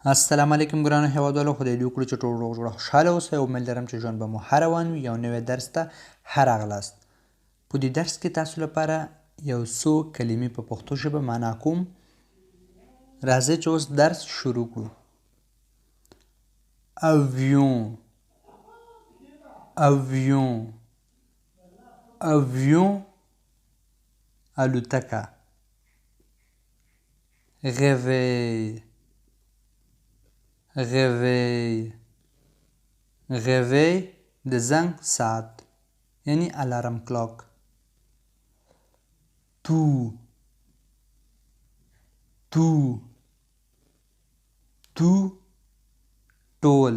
السلام علیکم ګرانو هیوادوالو، خدای دې وکړي چې ټول روغ جوړ خوشحاله اوسئ. امید لرم چې ژوند به مو ښه روان وي. یو نوی درس ته ښه راغلاست. په دې درس کې تاسو لپاره یو څو کلمې په پښتو ژبه معنا کوم. راځئ چې اوس درس شروع کړو. avion avion avion الوتکه. réveil réveil réveil د زنګ ساعت یعنی الارم کلاک. tout tout tout ټول.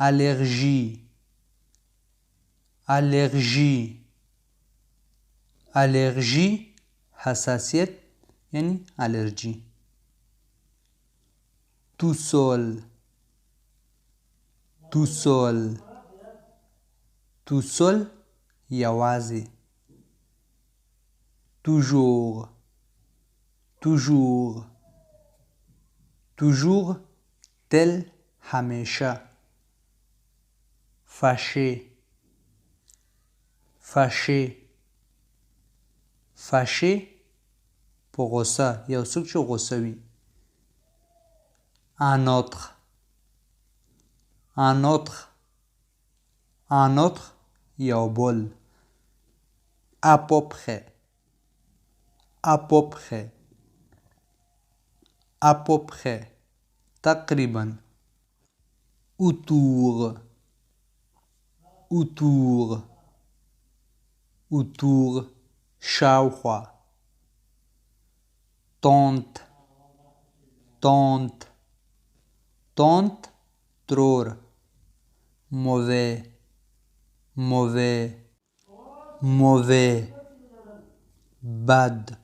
allergie allergie allergie حساسیت یعنی الرجی. tout seul tout seul tout seul یوازې. toujours toujours toujours تل همیشه. fâché fâché fâché په غوسه، یو څوک چې غوسه وي. un autre un autre un autre یو بل. à peu près à peu près à peu près تقریبا. autour autour autour شاوخوا. tante tante tante ترور. mauvais mauvais mauvais بد